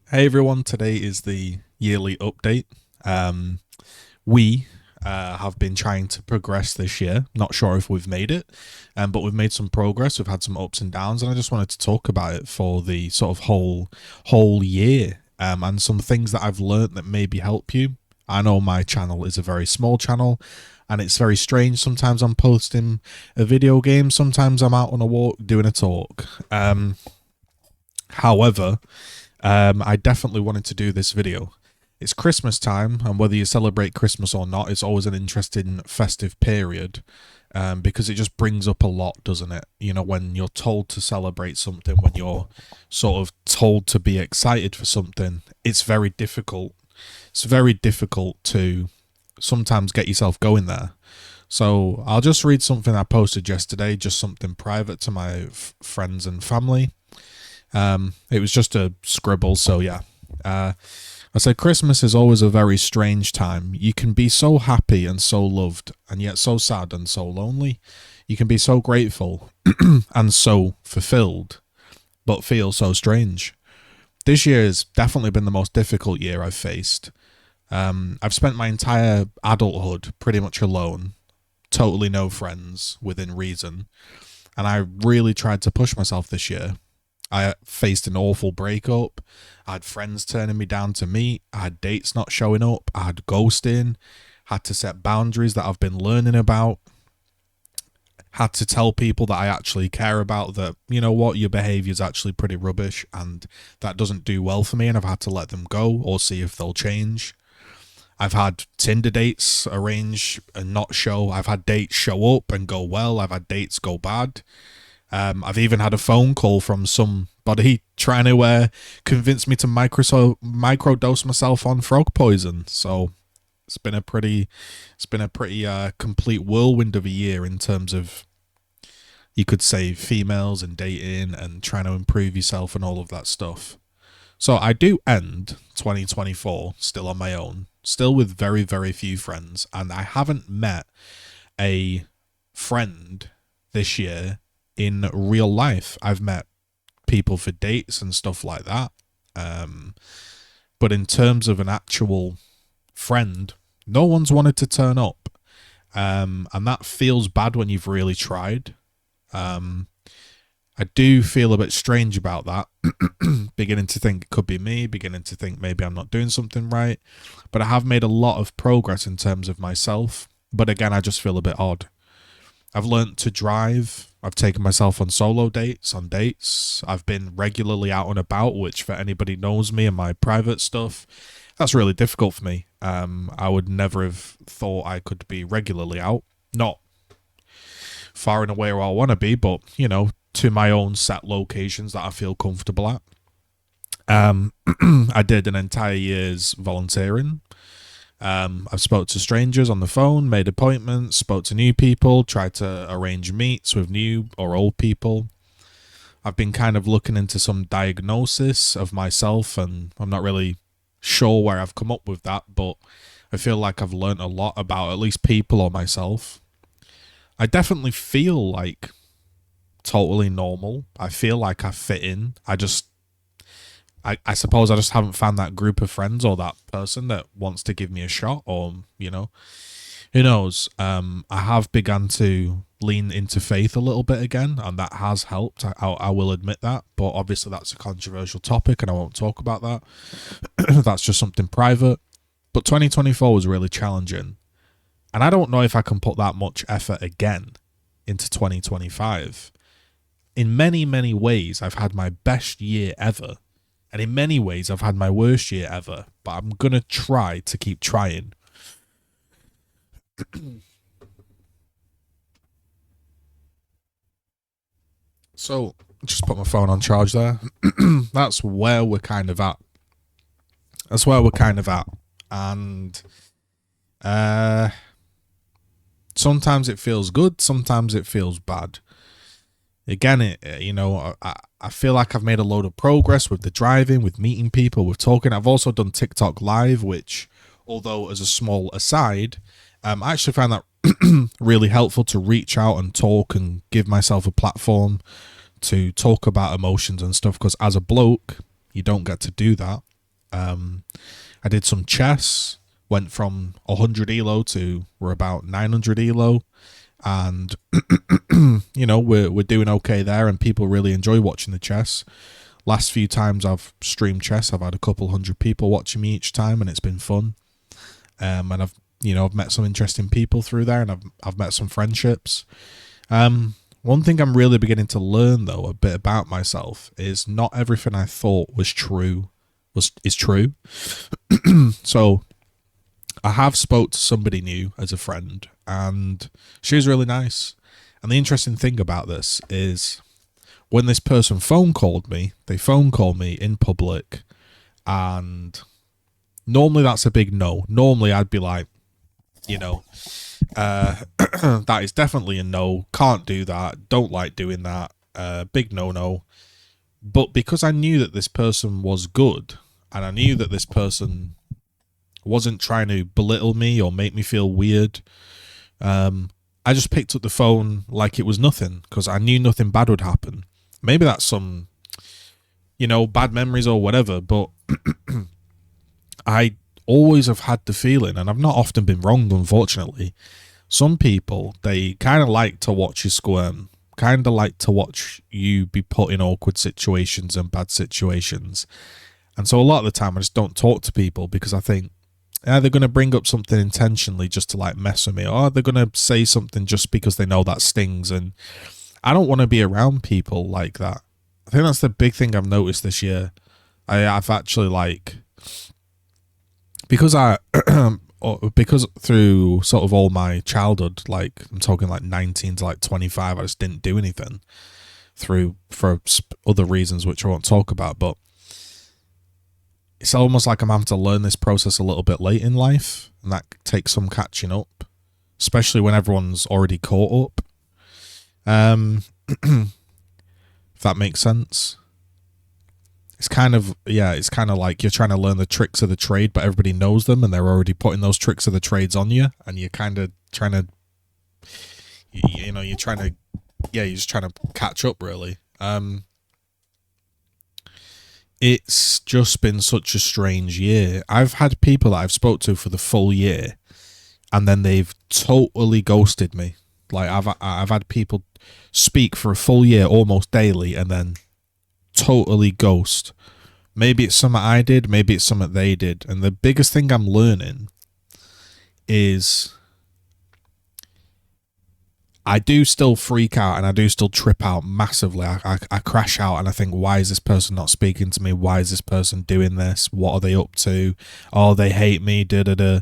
Hey everyone, today is the yearly update. Um, we have been trying to progress this year. Not sure if we've made it, but we've made some progress. We've had some ups and downs, and I just wanted to talk about it for the sort of whole year, and some things that I've learned that maybe help you. I know my channel is a very small channel, and it's very strange. Sometimes I'm posting a video game, sometimes I'm out on a walk doing a talk. However, I definitely wanted to do this video. It's Christmas time, and whether you celebrate Christmas or not, it's always an interesting festive period because it just brings up a lot, doesn't it? You know, when you're told to celebrate something, when you're sort of told to be excited for something, it's very difficult. It's very difficult to sometimes get yourself going there. So I'll just read something I posted yesterday, just something private to my friends and family. It was just a scribble, so yeah. I said Christmas is always a very strange time. You can be so happy and so loved, and yet so sad and so lonely. You can be so grateful and so fulfilled, but feel so strange. This year has definitely been the most difficult year I've faced. I've spent my entire adulthood pretty much alone, totally no friends within reason, and I really tried to push myself this year. I faced an awful breakup. I had friends turning me down to meet. I had dates not showing up. I had ghosting. Had to set boundaries that I've been learning about. Had to tell people that I actually care about that, you know what, your behaviour is actually pretty rubbish and that doesn't do well for me, and I've had to let them go or see if they'll change. I've had Tinder dates arrange and not show. I've had dates show up and go well. I've had dates go bad. I've even had a phone call from somebody trying to convince me to microdose myself on frog poison. So it's been a pretty complete whirlwind of a year in terms of, you could say, females and dating and trying to improve yourself and all of that stuff. So I do end 2024 still on my own, still with very, very few friends, and I haven't met a friend this year in real life. I've met people for dates and stuff like that. Um, but in terms of an actual friend, no one's wanted to turn up. And that feels bad when you've really tried. Um, I do feel a bit strange about that. Beginning to think it could be me, beginning to think maybe I'm not doing something right. But I have made a lot of progress in terms of myself. But again, I just feel a bit odd. I've learnt to drive. I've taken myself on solo dates, on dates. I've been regularly out and about, which for anybody knows me and my private stuff, that's really difficult for me. I would never have thought I could be regularly out. Not far and away where I want to be, but, you know, to my own set locations that I feel comfortable at. I did an entire year's volunteering. I've spoke to strangers on the phone, made appointments, spoke to new people, tried to arrange meets with new or old people. I've been kind of looking into some diagnosis of myself, and I'm not really sure where I've come up with that, but I feel like I've learnt a lot about at least people or myself. I definitely feel like totally normal. I feel like I fit in. I suppose I just haven't found that group of friends or that person that wants to give me a shot, or, you know, who knows. I have begun to lean into faith a little bit again, and that has helped. I will admit that, but obviously that's a controversial topic and I won't talk about that. That's just something private. But 2024 was really challenging, and I don't know if I can put that much effort again into 2025. In many, many ways, I've had my best year ever. And in many ways, I've had my worst year ever. But I'm going to try to keep trying. So, just put my phone on charge there. That's where we're kind of at. That's where we're kind of at. And uh, sometimes it feels good. Sometimes it feels bad. Again, I feel like I've made a load of progress with the driving, with meeting people, with talking. I've also done TikTok live, which, although as a small aside, I actually found that really helpful to reach out and talk and give myself a platform to talk about emotions and stuff, because as a bloke, you don't get to do that. I did some chess, went from 100 elo to we're about 900 elo, and we're doing okay there, and people really enjoy watching the chess. Last few times I've streamed chess, I've had a couple hundred people watching me each time, and it's been fun. And I've met some interesting people through there, and I've met some friendships. One thing I'm really beginning to learn though a bit about myself is not everything I thought was true is true. So I have spoke to somebody new as a friend, and she was really nice. And the interesting thing about this is when this person they phone called me in public, and normally that's a big no. Normally I'd be like, that is definitely a no. Can't do that. Don't like doing that. Big no. But because I knew that this person was good, and I knew that this person wasn't trying to belittle me or make me feel weird, I just picked up the phone like it was nothing, because I knew nothing bad would happen. Maybe that's some, bad memories or whatever, but I always have had the feeling, and I've not often been wrong, unfortunately. Some people, they kind of like to watch you squirm, kind of like to watch you be put in awkward situations and bad situations. And so a lot of the time I just don't talk to people, because I think, they're going to bring up something intentionally just to like mess with me, or they're going to say something just because they know that stings. And I don't want to be around people like that. I think that's the big thing I've noticed this year. I've actually because through sort of all my childhood, like I'm talking like 19 to like 25, I just didn't do anything for other reasons which I won't talk about. But it's almost like I'm having to learn this process a little bit late in life, and that takes some catching up, especially when everyone's already caught up. If that makes sense. It's kind of like you're trying to learn the tricks of the trade, but everybody knows them, and they're already putting those tricks of the trades on you, and you're kind of trying to, you're just trying to catch up, really. It's just been such a strange year. I've had people that I've spoke to for the full year, and then they've totally ghosted me. Like I've had people speak for a full year almost daily, and then totally ghost. Maybe it's something I did, maybe it's something they did. And the biggest thing I'm learning is I do still freak out, and I do still trip out massively. I crash out, and I think, why is this person not speaking to me? Why is this person doing this? What are they up to? Oh, they hate me, da-da-da.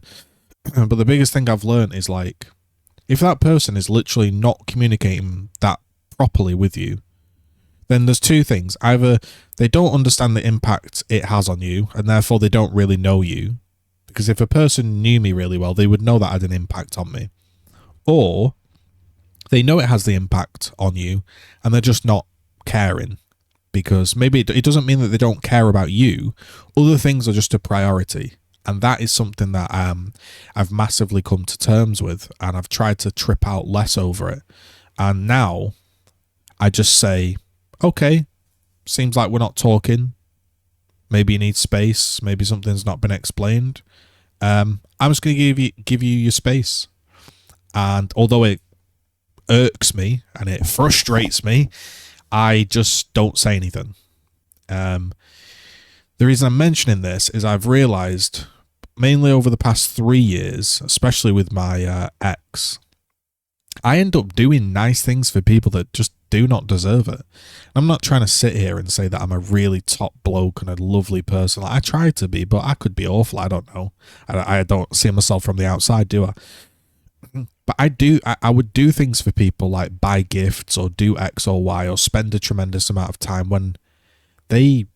But the biggest thing I've learned is, like, if that person is literally not communicating that properly with you, then there's two things. Either they don't understand the impact it has on you, and therefore they don't really know you. Because if a person knew me really well, they would know that had an impact on me. Or they know it has the impact on you, and they're just not caring. Because maybe it doesn't mean that they don't care about you. Other things are just a priority. And that is something that I've massively come to terms with, and I've tried to trip out less over it. And now I just say, okay, seems like we're not talking. Maybe you need space. Maybe something's not been explained. I'm just going to give you your space. And although it irks me and it frustrates me, I just don't say anything. The reason I'm mentioning this is I've realised, mainly over the past 3 years, especially with my ex, I end up doing nice things for people that just do not deserve it. I'm not trying to sit here and say that I'm a really top bloke and a lovely person. Like, I try to be, but I could be awful. I don't know. I don't see myself from the outside, do I? But I would do things for people, like buy gifts or do X or Y or spend a tremendous amount of time when they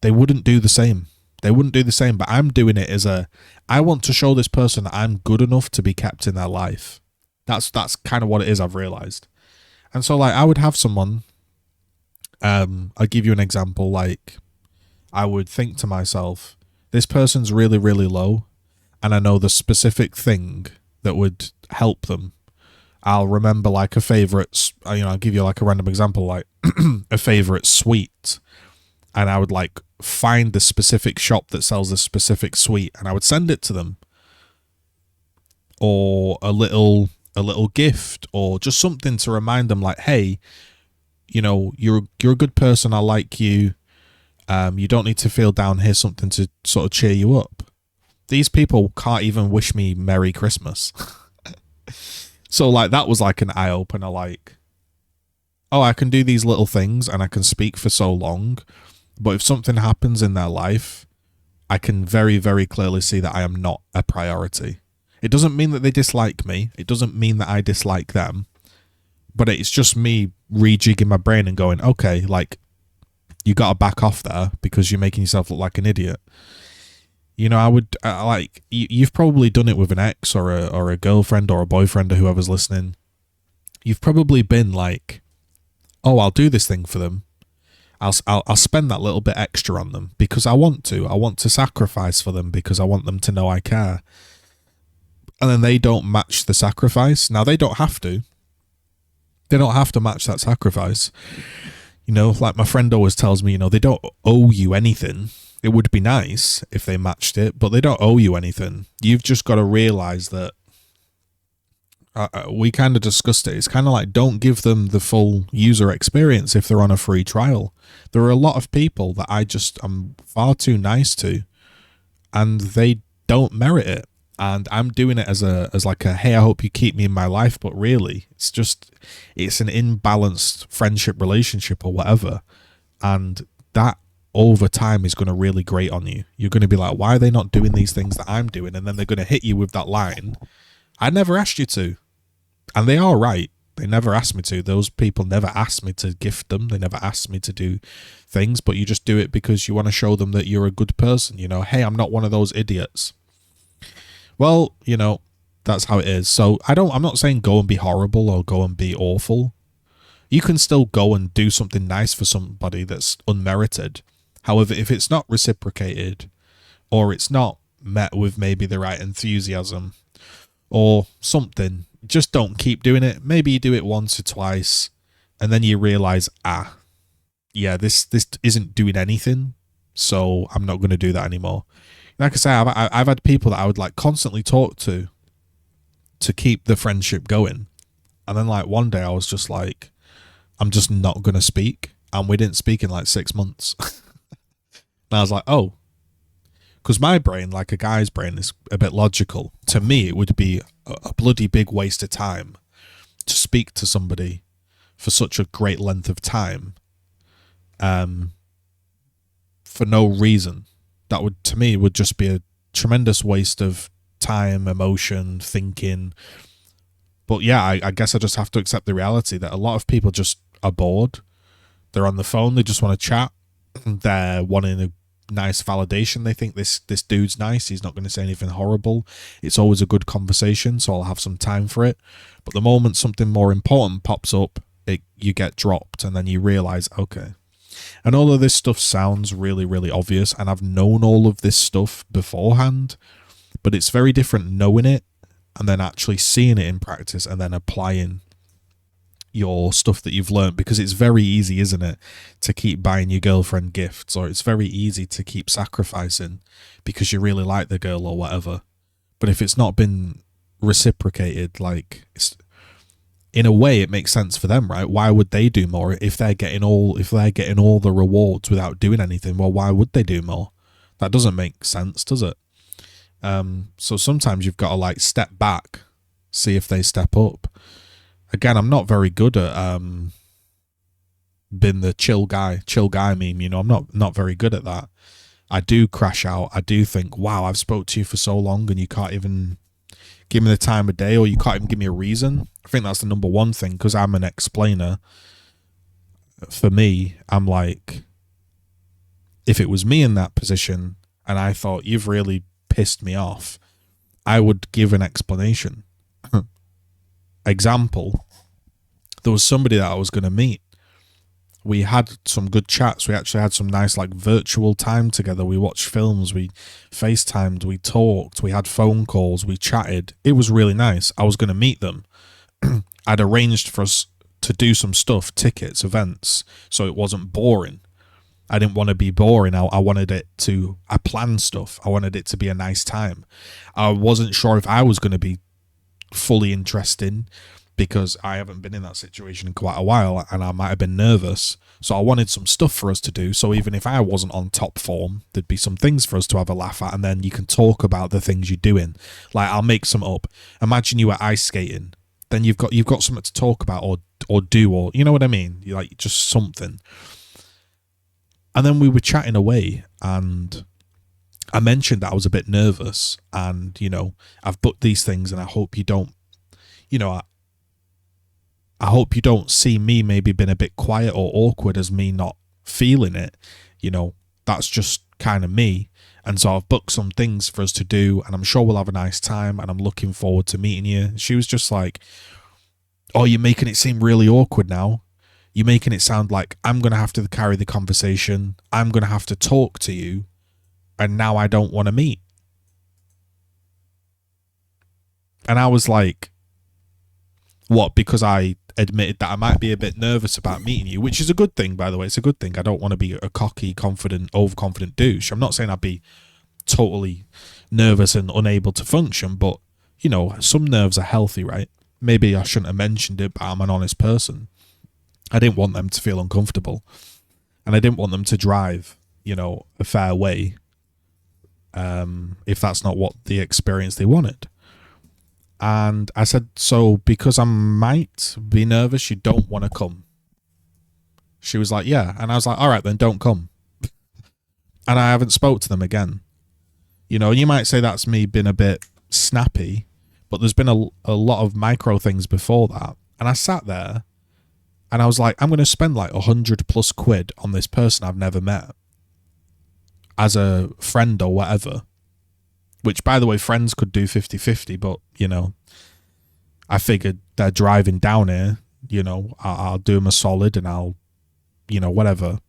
wouldn't do the same. They wouldn't do the same, but I'm doing it as I want to show this person that I'm good enough to be kept in their life. That's kind of what it is, I've realised. And so, like, I would have someone, I'll give you an example, like, I would think to myself, this person's really, really low, and I know the specific thing that would help them. I'll remember, like, a favourite, I'll give you, like, a random example, like, a favourite sweet. and I would like find the specific shop that sells the specific sweet, and I would send it to them, or a little gift, or just something to remind them, like, hey, you know, you're a good person, I like you, you don't need to feel down, here's something to sort of cheer you up. These people can't even wish me Merry Christmas. So like that was like an eye-opener, like, oh, I can do these little things and I can speak for so long, but if something happens in their life, I can very, very clearly see that I am not a priority. It doesn't mean that they dislike me. It doesn't mean that I dislike them. But it's just me rejigging my brain and going, okay, like, you got to back off there because you're making yourself look like an idiot. You know, I would, like, you've probably done it with an ex or a girlfriend or a boyfriend or whoever's listening. You've probably been like, oh, I'll do this thing for them. I'll spend that little bit extra on them because I want to. I want to sacrifice for them because I want them to know I care. And then they don't match the sacrifice. Now, they don't have to. They don't have to match that sacrifice. You know, like my friend always tells me, you know, they don't owe you anything. It would be nice if they matched it, but they don't owe you anything. You've just got to realize that we kind of discussed it. It's kind of like, don't give them the full user experience if they're on a free trial. There are a lot of people that I'm far too nice to, and they don't merit it. And I'm doing it as like a, hey, I hope you keep me in my life. But really, it's an imbalanced friendship relationship or whatever. And that over time is going to really grate on you. You're going to be like, why are they not doing these things that I'm doing? And then they're going to hit you with that line, I never asked you to. And they are right. They never asked me to. Those people never asked me to gift them. They never asked me to do things, but you just do it because you want to show them that you're a good person. You know, hey, I'm not one of those idiots. Well, you know, that's how it is. So I'm not saying go and be horrible or go and be awful. You can still go and do something nice for somebody that's unmerited. However, if it's not reciprocated, or it's not met with maybe the right enthusiasm or something, just don't keep doing it. Maybe you do it once or twice, and then you realize, yeah, this isn't doing anything, so I'm not going to do that anymore. Like I say, I've had people that I would like constantly talk to keep the friendship going, and then like one day I was just like, I'm just not going to speak, and we didn't speak in like 6 months. And I was like, oh, because my brain, like a guy's brain, is a bit logical. To me, it would be a bloody big waste of time to speak to somebody for such a great length of time, for no reason. That would, to me, would just be a tremendous waste of time, emotion, thinking. But yeah, I guess I just have to accept the reality that a lot of people just are bored. They're on the phone. They just want to chat. They're wanting a nice validation. They think this dude's nice. He's not going to say anything horrible. It's always a good conversation, so I'll have some time for it. But the moment something more important pops up, you get dropped, and then you realize, okay. And all of this stuff sounds really, really obvious, and I've known all of this stuff beforehand, but it's very different knowing it and then actually seeing it in practice and then applying your stuff that you've learned, because it's very easy, isn't it, to keep buying your girlfriend gifts, or it's very easy to keep sacrificing because you really like the girl or whatever. But if it's not been reciprocated, like, in a way it makes sense for them, right? Why would they do more if they're getting all the rewards without doing anything? Well, why would they do more? That doesn't make sense, does it? So sometimes you've got to like step back, see if they step up. Again, I'm not very good at being the chill guy meme. You know, I'm not very good at that. I do crash out. I do think, wow, I've spoke to you for so long and you can't even give me the time of day, or you can't even give me a reason. I think that's the number one thing, because I'm an explainer. For me, I'm like, if it was me in that position and I thought you've really pissed me off, I would give an explanation. Example, there was somebody that I was going to meet. We had some good chats. We actually had some nice like virtual time together. We watched films, we FaceTimed, we talked, we had phone calls, we chatted. It was really nice. I was going to meet them. I'd arranged for us to do some stuff, tickets, events, so it wasn't boring. I didn't want to be boring. I planned stuff. I wanted it to be a nice time. I wasn't sure if I was going to be fully interested because I haven't been in that situation in quite a while and I might have been nervous. So I wanted some stuff for us to do. So even if I wasn't on top form, there'd be some things for us to have a laugh at, and then you can talk about the things you're doing. Like, I'll make some up. Imagine you were ice skating. Then you've got something to talk about or do, or you know what I mean? You like just something. And then we were chatting away, and I mentioned that I was a bit nervous, and I've booked these things, and I hope you don't, I hope you don't see me maybe being a bit quiet or awkward as me not feeling it. That's just kind of me. And so I've booked some things for us to do, and I'm sure we'll have a nice time, and I'm looking forward to meeting you. She was just like, oh, you're making it seem really awkward now. You're making it sound like I'm going to have to carry the conversation. I'm going to have to talk to you. And now I don't want to meet. And I was like, what? Because I admitted that I might be a bit nervous about meeting you, which is a good thing, by the way. It's a good thing. I don't want to be a cocky, confident, overconfident douche. I'm not saying I'd be totally nervous and unable to function, but, some nerves are healthy, right? Maybe I shouldn't have mentioned it, but I'm an honest person. I didn't want them to feel uncomfortable, and I didn't want them to drive, a fair way, if that's not what the experience they wanted. And I said, so because I might be nervous, you don't want to come? She was like, yeah. And I was like, all right, then don't come. And I haven't spoke to them again. You might say that's me being a bit snappy, but there's been a lot of micro things before that. And I sat there and I was like, I'm going to spend like 100+ quid on this person I've never met as a friend or whatever. Which, by the way, friends could do 50-50, but, I figured they're driving down here, I'll do them a solid and I'll, whatever.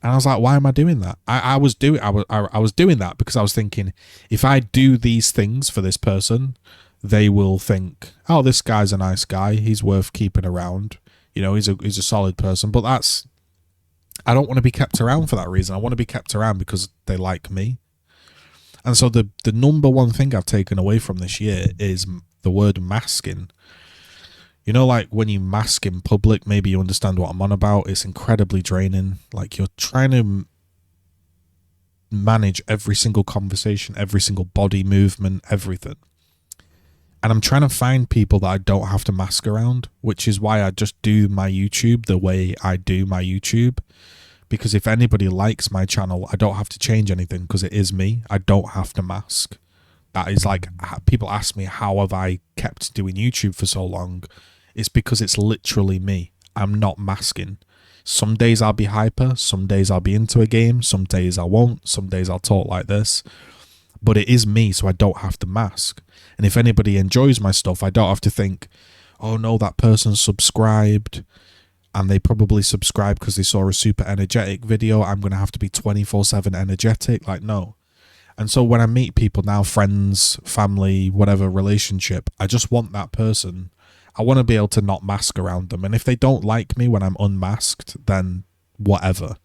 And I was like, why am I doing that? I was doing that because I was thinking, if I do these things for this person, they will think, oh, this guy's a nice guy. He's worth keeping around. He's a solid person. But I don't want to be kept around for that reason. I want to be kept around because they like me. And so the number one thing I've taken away from this year is the word masking. Like when you mask in public, maybe you understand what I'm on about. It's incredibly draining. Like you're trying to manage every single conversation, every single body movement, everything. And I'm trying to find people that I don't have to mask around, which is why I just do my YouTube the way I do my YouTube. Because if anybody likes my channel, I don't have to change anything because it is me. I don't have to mask. That is like, people ask me, how have I kept doing YouTube for so long? It's because it's literally me. I'm not masking. Some days I'll be hyper. Some days I'll be into a game. Some days I won't. Some days I'll talk like this. But it is me, so I don't have to mask. And if anybody enjoys my stuff, I don't have to think, oh no, that person's subscribed. And they probably subscribe because they saw a super energetic video. I'm going to have to be 24/7 energetic. Like, no. And so when I meet people now, friends, family, whatever relationship, I just want that person. I want to be able to not mask around them. And if they don't like me when I'm unmasked, then whatever.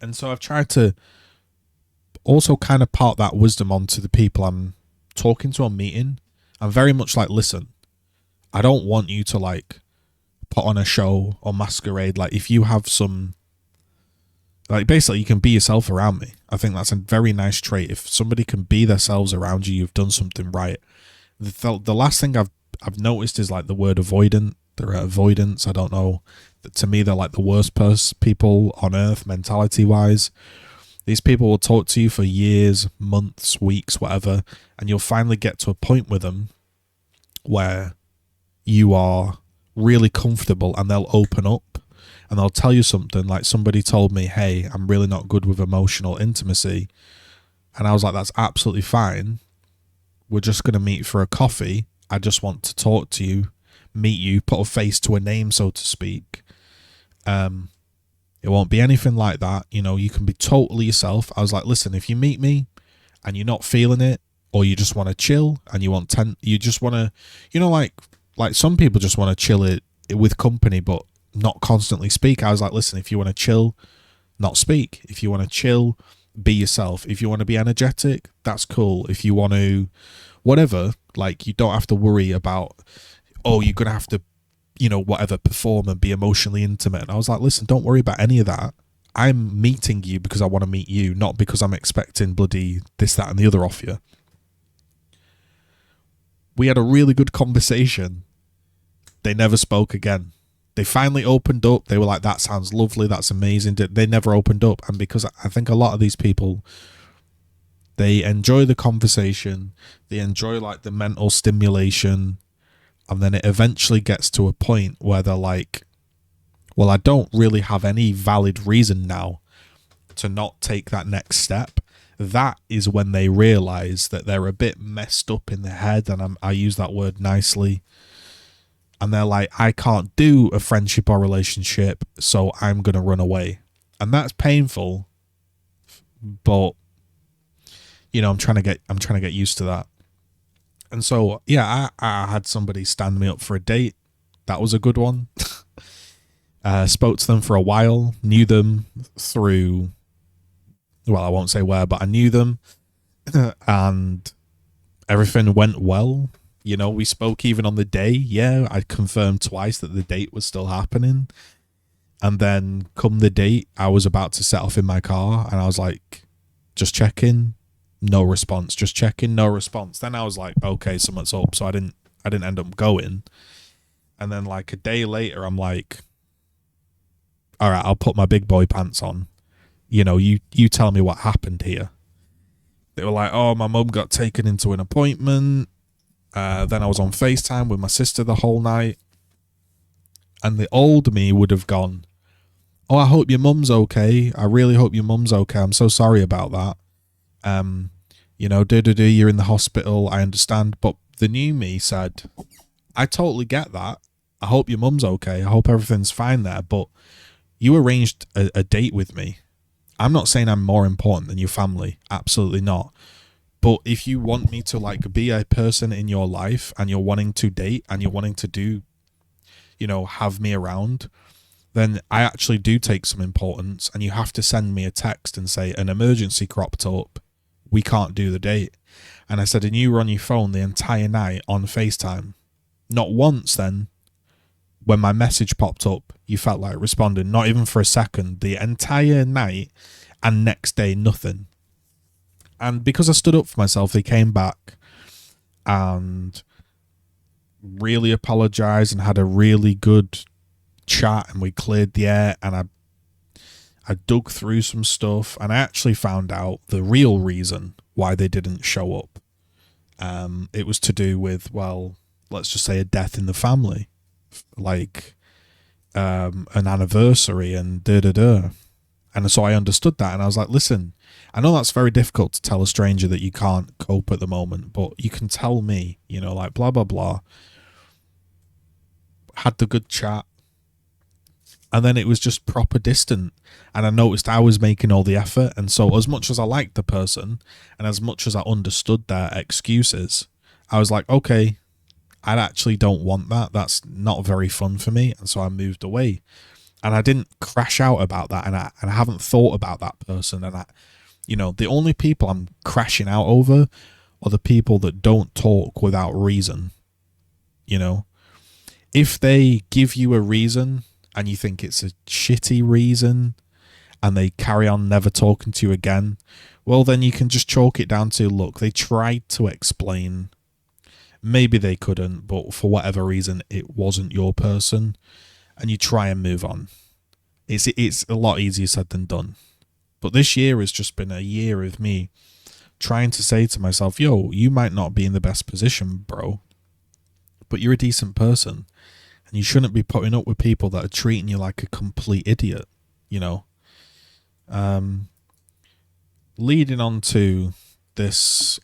And so I've tried to also kind of part that wisdom onto the people I'm talking to or meeting. I'm very much like, listen, I don't want you to like put on a show or masquerade. Like if you have some, like basically you can be yourself around me. I think that's a very nice trait. If somebody can be themselves around you, you've done something right. The last thing I've noticed is like the word avoidant. They're avoidance. I don't know. To me, they're like the worst people on earth mentality wise. These people will talk to you for years, months, weeks, whatever, and you'll finally get to a point with them where you are really comfortable and they'll open up and they'll tell you something. Like somebody told me, hey, I'm really not good with emotional intimacy. And I was like, that's absolutely fine. We're just going to meet for a coffee. I just want to talk to you, meet you, put a face to a name, so to speak. It won't be anything like that. You can be totally yourself. I was like, listen, if you meet me and you're not feeling it, or you just want to chill and you just want to, like some people just want to chill it with company, but not constantly speak. I was like, listen, if you want to chill, not speak. If you want to chill, be yourself. If you want to be energetic, that's cool. If you want to, whatever, like, you don't have to worry about, oh, you're going to have to, whatever, perform and be emotionally intimate. And I was like, listen, don't worry about any of that. I'm meeting you because I want to meet you, not because I'm expecting bloody this, that, and the other off you. We had a really good conversation. They never spoke again. They finally opened up. They were like, that sounds lovely. That's amazing. They never opened up. And because I think a lot of these people, they enjoy the conversation. They enjoy like the mental stimulation. And then it eventually gets to a point where they're like, well, I don't really have any valid reason now to not take that next step. That is when they realize that they're a bit messed up in the head. And I use that word nicely. And they're like, I can't do a friendship or relationship, so I'm going to run away. And that's painful, but I'm trying to get used to that. And so, yeah, I had somebody stand me up for a date. That was a good one. Spoke to them for a while, knew them through, well, I won't say where, but I knew them, and everything went well. We spoke even on the day. Yeah, I confirmed twice that the date was still happening. And then come the date, I was about to set off in my car and I was like, just checking, no response. Just checking, no response. Then I was like, okay, something's up. So I didn't end up going. And then like a day later, I'm like, all right, I'll put my big boy pants on. You tell me what happened here. They were like, oh, my mum got taken into an appointment. Then I was on FaceTime with my sister the whole night. And the old me would have gone, oh, I hope your mum's okay. I really hope your mum's okay. I'm so sorry about that. You're in the hospital. I understand. But the new me said, I totally get that. I hope your mum's okay. I hope everything's fine there. But you arranged a date with me. I'm not saying I'm more important than your family. Absolutely not. But if you want me to like be a person in your life and you're wanting to date and you're wanting to do, have me around, then I actually do take some importance, and you have to send me a text and say an emergency cropped up. We can't do the date. And I said, and you were on your phone the entire night on FaceTime. Not once then, when my message popped up, you felt like responding, not even for a second, the entire night, and next day, nothing. And because I stood up for myself, they came back and really apologized and had a really good chat, and we cleared the air, and I dug through some stuff, and I actually found out the real reason why they didn't show up. It was to do with, well, let's just say a death in the family, like an anniversary and da-da-da. And so I understood that, and I was like, listen, I know that's very difficult to tell a stranger that you can't cope at the moment, but you can tell me, like blah, blah, blah. Had the good chat. And then it was just proper distant. And I noticed I was making all the effort. And so as much as I liked the person and as much as I understood their excuses, I was like, okay, I actually don't want that. That's not very fun for me. And so I moved away. And I didn't crash out about that. And I haven't thought about that person. And the only people I'm crashing out over are the people that don't talk without reason. If they give you a reason and you think it's a shitty reason and they carry on never talking to you again, well, then you can just chalk it down to, look, they tried to explain. Maybe they couldn't, but for whatever reason, it wasn't your person. And you try and move on. It's a lot easier said than done. But this year has just been a year of me trying to say to myself, yo, you might not be in the best position, bro, but you're a decent person. And you shouldn't be putting up with people that are treating you like a complete idiot, Leading on to this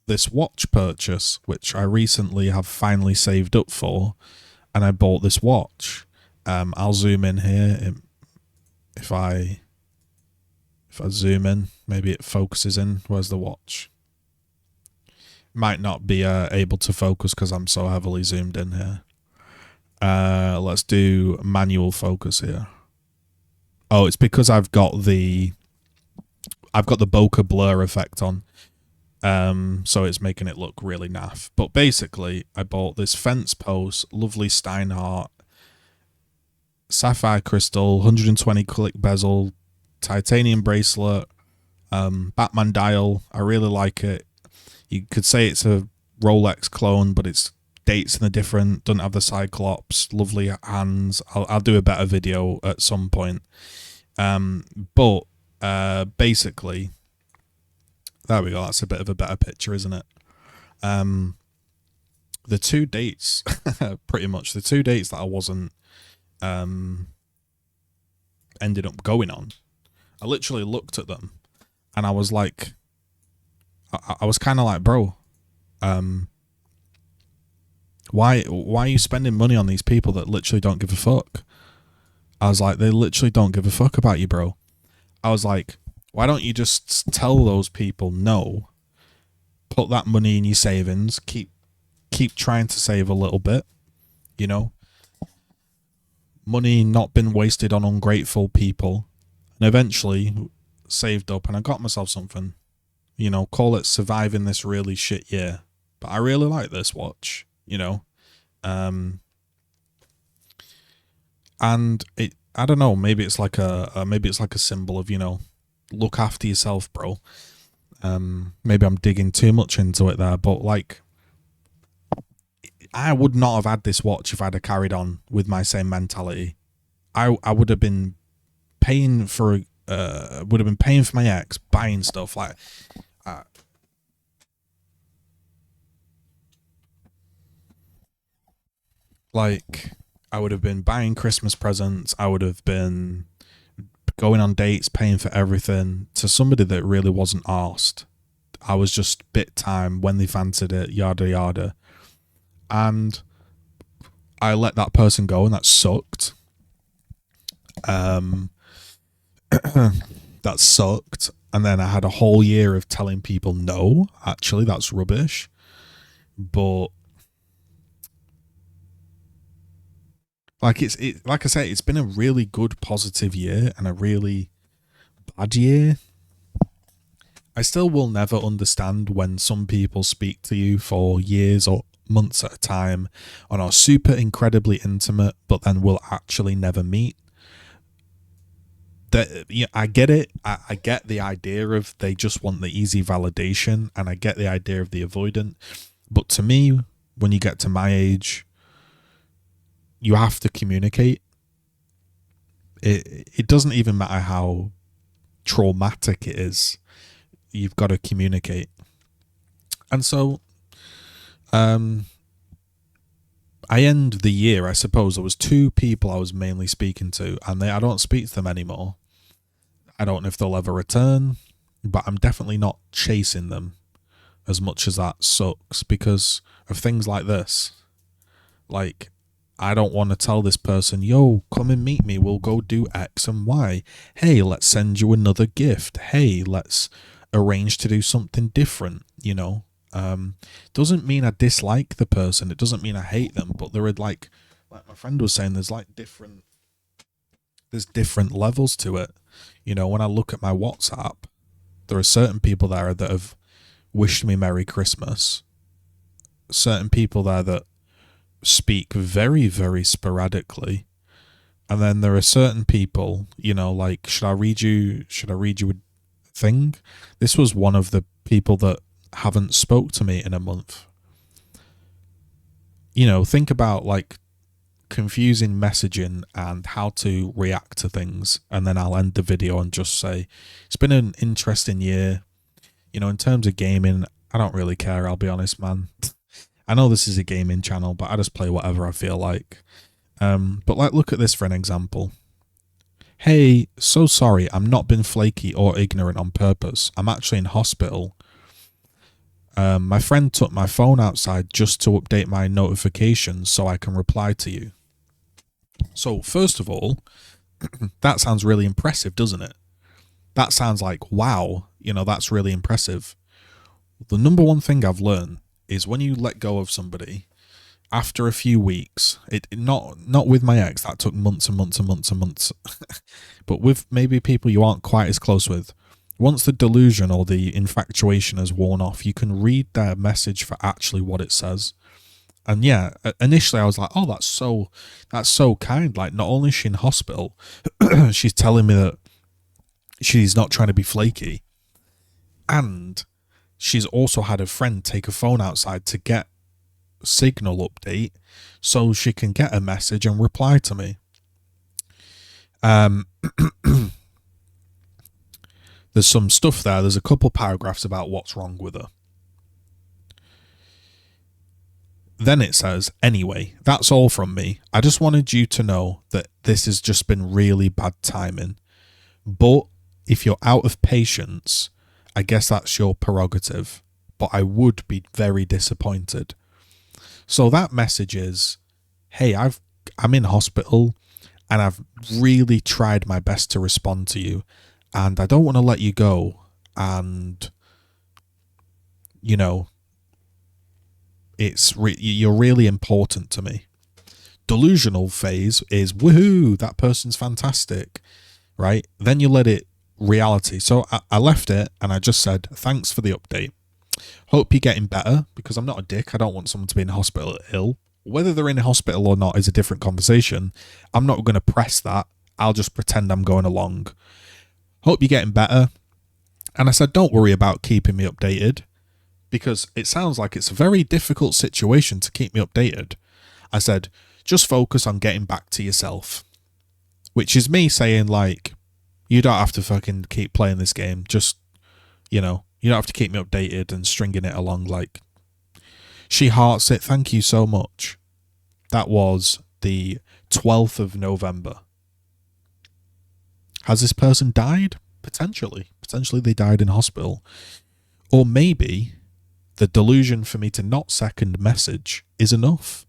this watch purchase, which I recently have finally saved up for, and I bought this watch. I'll zoom in here. If I zoom in, maybe it focuses in. Where's the watch? Might not be able to focus because I'm so heavily zoomed in here. Let's do manual focus here. Oh, it's because I've got the bokeh blur effect on. So it's making it look really naff. But basically, I bought this fence post, lovely Steinhardt, sapphire crystal, 120 click bezel, titanium bracelet, Batman dial. I really like it. You could say it's a Rolex clone, but it's dates in the different. Doesn't have the Cyclops. Lovely hands. I'll do a better video at some point. But basically, there we go. That's a bit of a better picture, isn't it? The two dates, pretty much the two dates that I wasn't ended up going on. I literally looked at them, and I was like, I was kind of like, bro, why are you spending money on these people that literally don't give a fuck? I was like, they literally don't give a fuck about you, bro. I was like, why don't you just tell those people no? Put that money in your savings. Keep trying to save a little bit. You know, money not been wasted on ungrateful people. And eventually saved up, and I got myself something. You know, call it surviving this really shit year. But I really like this watch. You know, and it. I don't know. Maybe it's like a symbol of, you know, look after yourself, bro. Maybe I'm digging too much into it there, but like, I would not have had this watch if I'd have carried on with my same mentality. I would have been paying for my ex, buying stuff uh, like I would have been buying Christmas presents. I would have been going on dates, paying for everything to somebody that really wasn't asked. I was just bit time when they fancied it, yada yada. And I let that person go, and that sucked. That sucked. And then I had a whole year of telling people no, actually, that's rubbish. But like like I say, it's been a really good positive year and a really bad year. I still will never understand when some people speak to you for years or months at a time and are super incredibly intimate, but then will actually never meet. That, yeah, I get it. I get the idea of they just want the easy validation, and I get the idea of the avoidant. But to me, when you get to my age, you have to communicate. It doesn't even matter how traumatic it is. You've got to communicate. And so, I end the year, I suppose there was two people I was mainly speaking to, and I don't speak to them anymore. I don't know if they'll ever return, but I'm definitely not chasing them, as much as that sucks, because of things like this. Like, I don't want to tell this person, yo, come and meet me, we'll go do X and Y. Hey, let's send you another gift. Hey, let's arrange to do something different, you know. Doesn't mean I dislike the person, it doesn't mean I hate them, but there are like my friend was saying, there's different levels to it. You know, when I look at my WhatsApp, there are certain people there that have wished me Merry Christmas. Certain people there that speak very, very sporadically. And then there are certain people, you know, like, should I read you a thing? This was one of the people that haven't spoke to me in a month. You know, think about like confusing messaging and how to react to things, and then I'll end the video and just say it's been an interesting year. You know, in terms of gaming, I don't really care, I'll be honest, man. I know this is a gaming channel, but I just play whatever I feel like. But like, look at this for an example. Hey, so sorry, I'm not been flaky or ignorant on purpose. I'm actually in hospital. My friend took my phone outside just to update my notifications so I can reply to you. So first of all, that sounds really impressive, doesn't it? That sounds like, wow, you know, that's really impressive. The number one thing I've learned is when you let go of somebody after a few weeks, not with my ex, that took months and months and months and months, but with maybe people you aren't quite as close with, once the delusion or the infatuation has worn off, you can read their message for actually what it says. And yeah, initially I was like, oh, that's so kind. Like, not only is she in hospital, she's telling me that she's not trying to be flaky, and she's also had a friend take a phone outside to get signal update so she can get a message and reply to me. There's some stuff there. There's a couple paragraphs about what's wrong with her. Then it says, anyway, that's all from me. I just wanted you to know that this has just been really bad timing. But if you're out of patience, I guess that's your prerogative. But I would be very disappointed. So that message is, hey, I'm in hospital and I've really tried my best to respond to you, and I don't want to let you go. And, you know, you're really important to me. Delusional phase is, woohoo, that person's fantastic, right? Then you let it reality. So I left it and I just said, thanks for the update. Hope you're getting better, because I'm not a dick. I don't want someone to be in hospital ill. Whether they're in hospital or not is a different conversation. I'm not going to press that. I'll just pretend I'm going along. Hope you're getting better. And I said, don't worry about keeping me updated, because it sounds like it's a very difficult situation to keep me updated. I said, just focus on getting back to yourself. Which is me saying, like, you don't have to fucking keep playing this game. Just, you know, you don't have to keep me updated and stringing it along. Like, she hearts it. Thank you so much. That was the 12th of November. Has this person died? Potentially. Potentially they died in hospital. Or maybe the delusion for me to not second message is enough.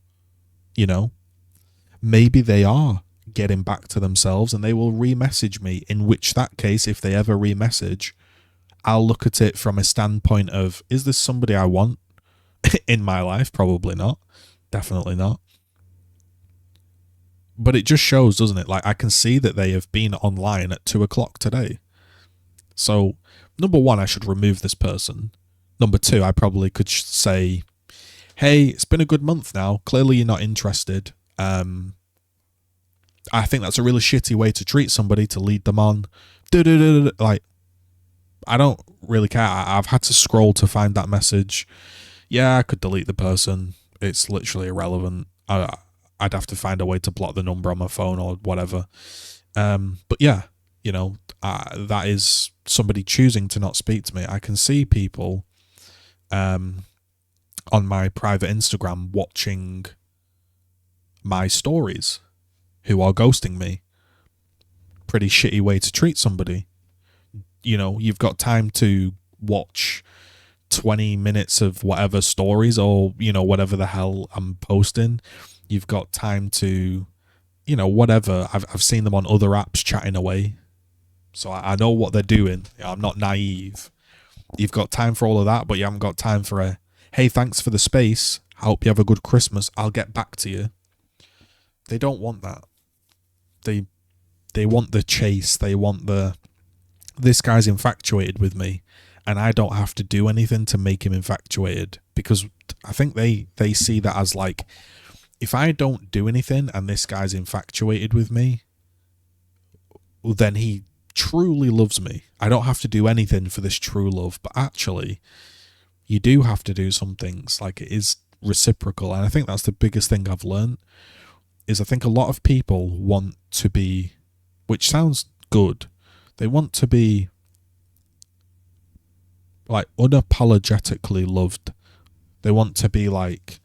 You know? Maybe they are getting back to themselves and they will re-message me, in which that case, if they ever re-message, I'll look at it from a standpoint of, is this somebody I want in my life? Probably not. Definitely not. But it just shows, doesn't it? Like, I can see that they have been online at 2 o'clock today. So, number one, I should remove this person. Number two, I probably could say, hey, it's been a good month now. Clearly you're not interested. I think that's a really shitty way to treat somebody, to lead them on. Like, I don't really care. I've had to scroll to find that message. Yeah, I could delete the person. It's literally irrelevant. I'd have to find a way to block the number on my phone or whatever. But yeah, you know, that is somebody choosing to not speak to me. I can see people on my private Instagram watching my stories who are ghosting me. Pretty shitty way to treat somebody. You know, you've got time to watch 20 minutes of whatever stories, or, you know, whatever the hell I'm posting. You've got time to, you know, whatever. I've seen them on other apps chatting away. So I know what they're doing. I'm not naive. You've got time for all of that, but you haven't got time for a, hey, thanks for the space. I hope you have a good Christmas. I'll get back to you. They don't want that. They want the chase. They want the, this guy's infatuated with me and I don't have to do anything to make him infatuated, because I think they see that as like, if I don't do anything and this guy's infatuated with me, then he truly loves me. I don't have to do anything for this true love. But actually, you do have to do some things. Like, it is reciprocal. And I think that's the biggest thing I've learned, is I think a lot of people want to be, which sounds good, they want to be like unapologetically loved. They want to be like,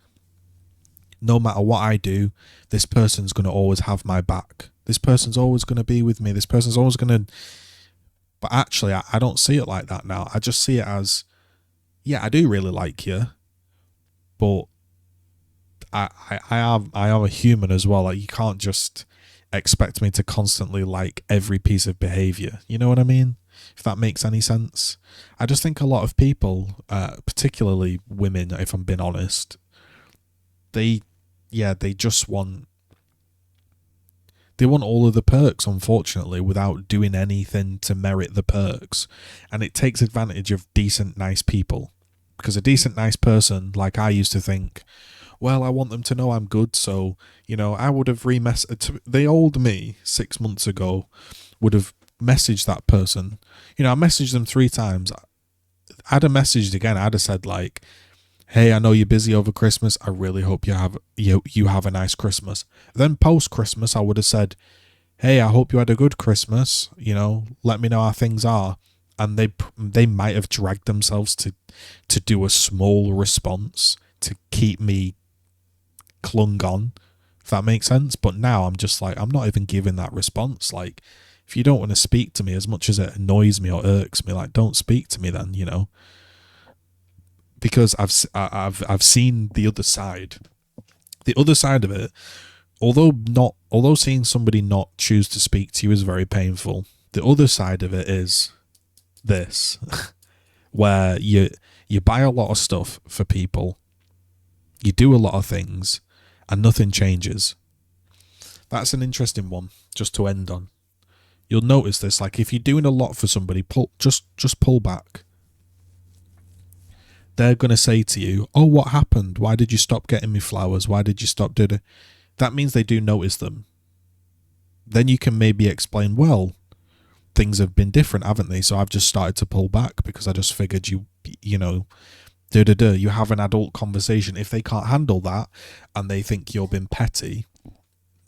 no matter what I do, this person's going to always have my back. This person's always going to be with me. This person's always going to... But actually, I don't see it like that now. I just see it as, yeah, I do really like you, but I am a human as well. Like, you can't just expect me to constantly like every piece of behavior. You know what I mean? If that makes any sense. I just think a lot of people, particularly women, if I'm being honest, they yeah, they want all of the perks, unfortunately, without doing anything to merit the perks. And it takes advantage of decent, nice people. Because a decent, nice person, like I used to think, well, I want them to know I'm good, so, I would have the old me 6 months ago would have messaged that person. I messaged them 3 times. I'd have messaged again. I'd have said, like, hey, I know you're busy over Christmas. I really hope you have a nice Christmas. Then post Christmas, I would have said, hey, I hope you had a good Christmas. Let me know how things are. And they might have dragged themselves to do a small response to keep me clung on, if that makes sense. But now I'm just like, I'm not even giving that response. Like, if you don't want to speak to me, as much as it annoys me or irks me, like, don't speak to me then, because I've seen the other side. The other side of it, although seeing somebody not choose to speak to you is very painful, the other side of it is this, where you buy a lot of stuff for people, you do a lot of things, and nothing changes. That's an interesting one just to end on. You'll notice this, like, if you're doing a lot for somebody, just pull back. They're going to say to you, oh, what happened? Why did you stop getting me flowers? Why did you stop doing it? That means they do notice them. Then you can maybe explain, well, things have been different, haven't they? So I've just started to pull back because I just figured you have an adult conversation. If they can't handle that and they think you're being petty,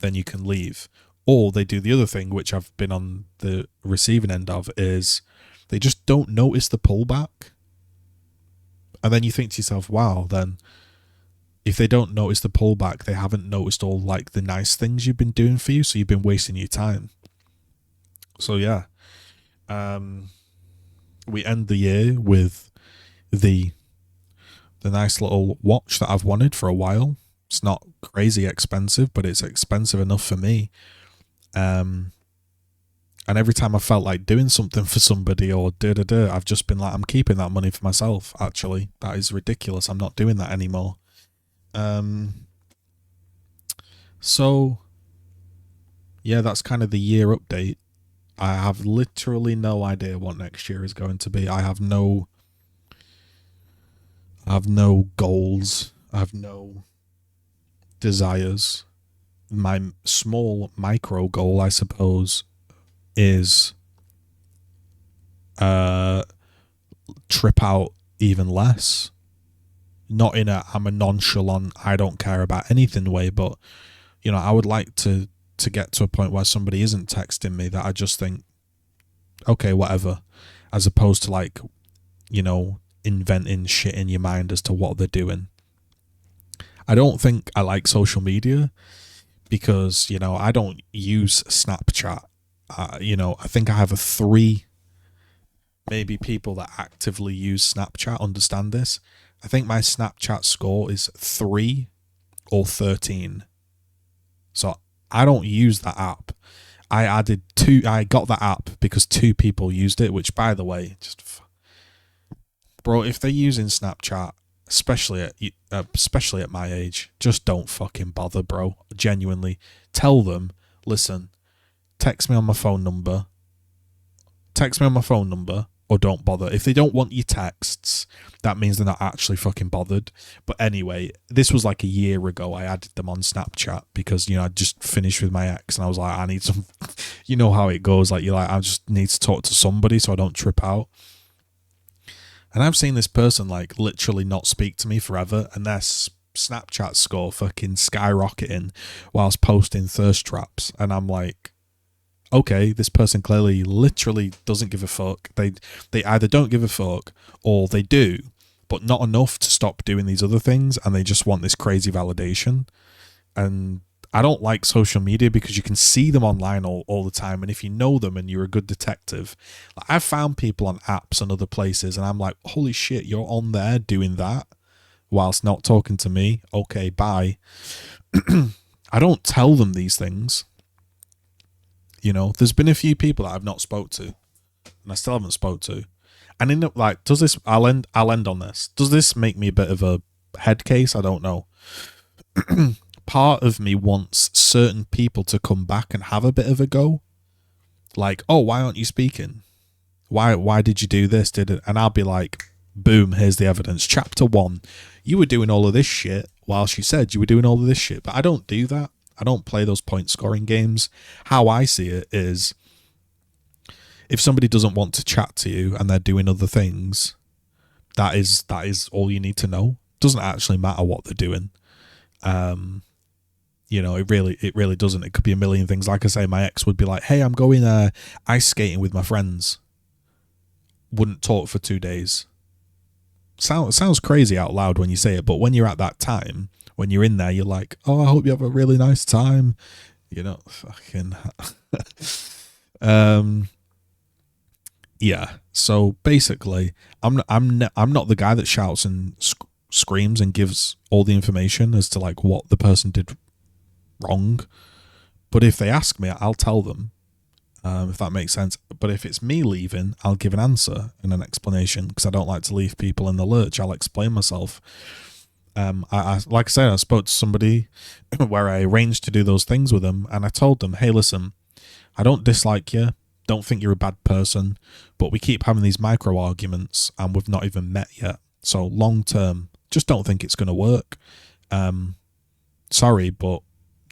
then you can leave. Or they do the other thing, which I've been on the receiving end of, is they just don't notice the pullback. And then you think to yourself, wow, then if they don't notice the pullback, they haven't noticed all, like, the nice things you've been doing for you, so you've been wasting your time. So yeah, we end the year with the nice little watch that I've wanted for a while. It's not crazy expensive, but it's expensive enough for me. And every time I felt like doing something for somebody or I've just been like, I'm keeping that money for myself, actually. That is ridiculous. I'm not doing that anymore. So, yeah, that's kind of the year update. I have literally no idea what next year is going to be. I have no goals. I have no desires. My small micro goal, I suppose, is trip out even less. Not in I'm a nonchalant, I don't care about anything way, but I would like to get to a point where somebody isn't texting me that I just think, okay, whatever, as opposed to, like, inventing shit in your mind as to what they're doing. I don't think I like social media because, I don't use Snapchat. I think I have 3 maybe people that actively use Snapchat understand this. I think my Snapchat score is 3 or 13. So I don't use that app. I got that app because 2 people used it, which, by the way, bro, if they're using Snapchat, especially at my age, just don't fucking bother, bro. Genuinely. Tell them, listen, text me on my phone number, or don't bother. If they don't want your texts, that means they're not actually fucking bothered. But anyway, this was like a year ago. I added them on Snapchat because, I just finished with my ex and I was like, I need some, you know how it goes. Like, you're like, I just need to talk to somebody so I don't trip out. And I've seen this person, like, literally not speak to me forever, and their Snapchat score fucking skyrocketing whilst posting thirst traps. And I'm like, okay, this person clearly literally doesn't give a fuck. They either don't give a fuck or they do, but not enough to stop doing these other things, and they just want this crazy validation. And I don't like social media because you can see them online all the time, and if you know them and you're a good detective, like, I've found people on apps and other places, and I'm like, holy shit, you're on there doing that whilst not talking to me. Okay, bye. I don't tell them these things. There's been a few people that I've not spoke to, and I still haven't spoke to. And does this? I'll end on this. Does this make me a bit of a head case? I don't know. part of me wants certain people to come back and have a bit of a go. Like, oh, why aren't you speaking? Why did you do this? Did it? And I'll be like, boom, here's the evidence. Chapter 1, you were doing all of this shit while she said you were doing all of this shit. But I don't do that. I don't play those point scoring games. How I see it is, if somebody doesn't want to chat to you and they're doing other things, that is all you need to know. Doesn't actually matter what they're doing. It really doesn't. It could be a million things. Like I say, my ex would be like, hey, I'm going ice skating with my friends. Wouldn't talk for 2 days. Sounds crazy out loud when you say it, but when you're at that time, when you're in there, you're like, oh, I hope you have a really nice time. Fucking yeah. So basically, I'm not the guy that shouts and screams and gives all the information as to like what the person did wrong. But if they ask me, I'll tell them, if that makes sense. But if it's me leaving, I'll give an answer and an explanation, because I don't like to leave people in the lurch. I'll explain myself. I like I said, I spoke to somebody where I arranged to do those things with them, and I told them, hey, listen, I don't dislike you, don't think you're a bad person, but we keep having these micro arguments and we've not even met yet. So long term, just don't think it's going to work. Sorry, but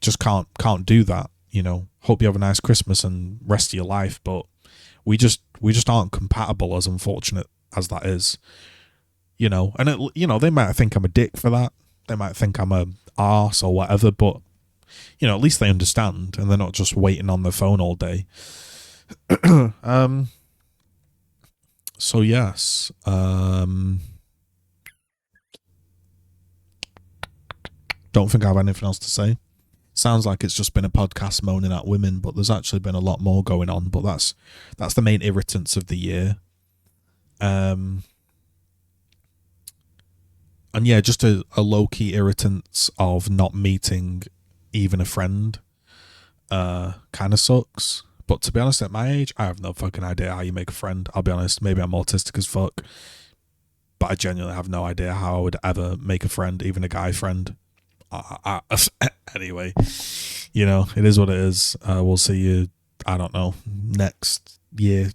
just can't do that. Hope you have a nice Christmas and rest of your life, but we just aren't compatible, as unfortunate as that is. And they might think I'm a dick for that. They might think I'm a arse or whatever, but at least they understand and they're not just waiting on their phone all day. So yes. Don't think I have anything else to say. Sounds like it's just been a podcast moaning at women, but there's actually been a lot more going on. But that's the main irritants of the year. And yeah, just a low-key irritant of not meeting even a friend kind of sucks. But to be honest, at my age, I have no fucking idea how you make a friend. I'll be honest, maybe I'm autistic as fuck, but I genuinely have no idea how I would ever make a friend, even a guy friend. Anyway, it is what it is. We'll see you, I don't know, next year.